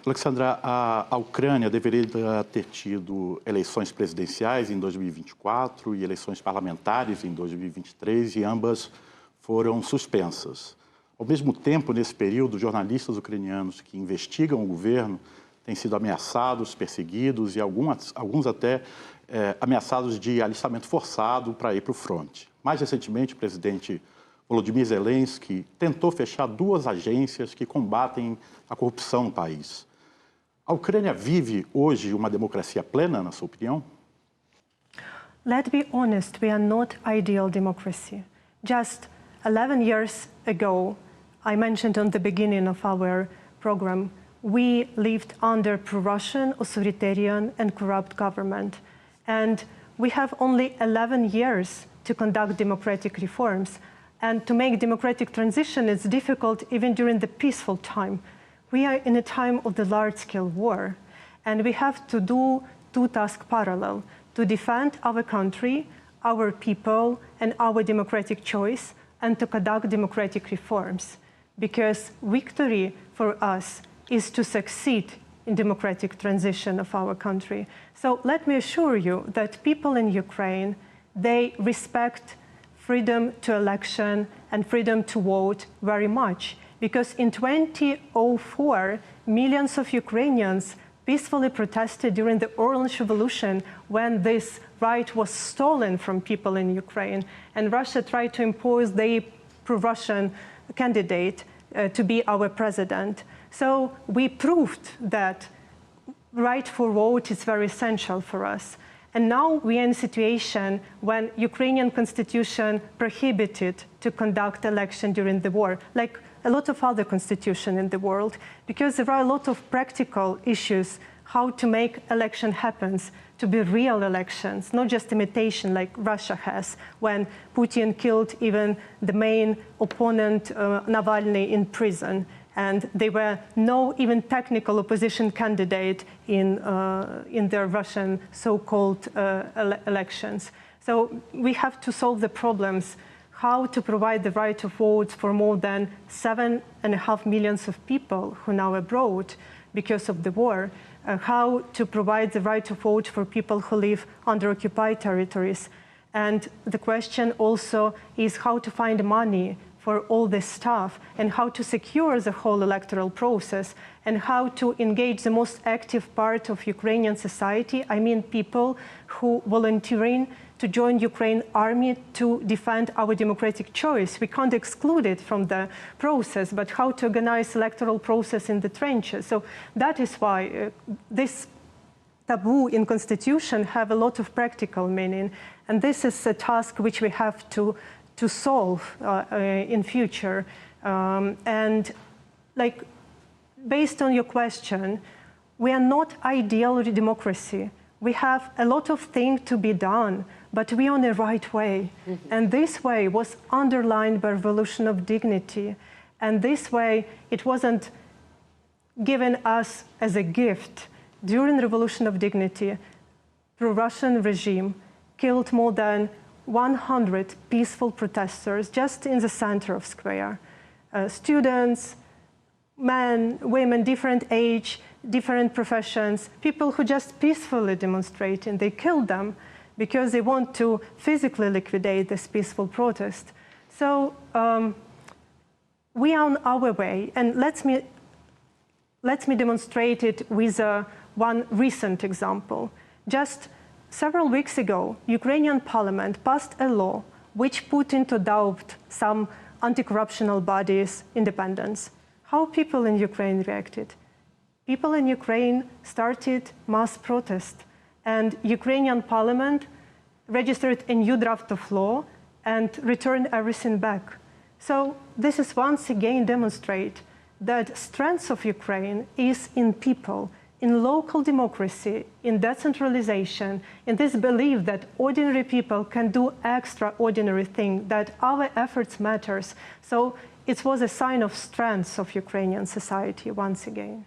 Alexandra, a Ucrânia deveria ter tido eleições presidenciais em 2024 e eleições parlamentares em 2023 e ambas foram suspensas. Ao mesmo tempo, nesse período, jornalistas ucranianos que investigam o governo têm sido ameaçados, perseguidos e alguns até ameaçados de alistamento forçado para ir para o fronte. Mais recentemente, o presidente Volodymyr Zelensky tentou fechar 2 agências que combatem a corrupção no país. A Ucrânia vive hoje uma democracia plena, na sua opinião? Let's be honest, we are not ideal democracy. Just 11 years ago, I mentioned on the beginning of our program, we lived under pro-Russian, authoritarian and corrupt government. And we have only 11 years to conduct democratic reforms. And to make democratic transition is difficult even during the peaceful time. We are in a time of the large-scale war, and we have to do 2 tasks parallel: to defend our country, our people, and our democratic choice, and to conduct democratic reforms. Because victory for us is to succeed in democratic transition of our country. So let me assure you that people in Ukraine, they respect freedom to election and freedom to vote very much. Because in 2004, millions of Ukrainians peacefully protested during the Orange Revolution when this right was stolen from people in Ukraine. And Russia tried to impose the pro-Russian candidate to be our president. So we proved that right for vote is very essential for us. And now we are in a situation when Ukrainian constitution prohibited to conduct election during the war, like a lot of other constitutions in the world, because there are a lot of practical issues how to make election happen, to be real elections, not just imitation like Russia has, when Putin killed even the main opponent, Navalny, in prison. And there were no even technical opposition candidate in their Russian so-called elections. So we have to solve the problems, how to provide the right of vote for more than 7.5 million of people who are now abroad because of the war, how to provide the right of vote for people who live under occupied territories. And the question also is how to find money for all this stuff, and how to secure the whole electoral process, and how to engage the most active part of Ukrainian society, I mean people who volunteering to join Ukraine army to defend our democratic choice. We can't exclude it from the process, but how to organize electoral process in the trenches. So that is why this taboo in constitution have a lot of practical meaning, and this is a task which we have to solve in future. And like, based on your question, we are not ideal democracy. We have a lot of things to be done, but we are on the right way. And this way was underlined by Revolution of Dignity. And this way, it wasn't given us as a gift. During the Revolution of Dignity, the Russian regime killed more than 100 peaceful protesters just in the center of square. Students, men, women, different age, different professions, people who just peacefully demonstrate, and they killed them because they want to physically liquidate this peaceful protest. So we are on our way, and let me demonstrate it with one recent example. Just several weeks ago, Ukrainian parliament passed a law which put into doubt some anti-corruptional bodies' independence. How people in Ukraine reacted? People in Ukraine started mass protest, and Ukrainian parliament registered a new draft of law and returned everything back. So this is once again demonstrate that strength of Ukraine is in people, in local democracy, in decentralization, in this belief that ordinary people can do extraordinary things, that our efforts matters. So it was a sign of strength of Ukrainian society once again.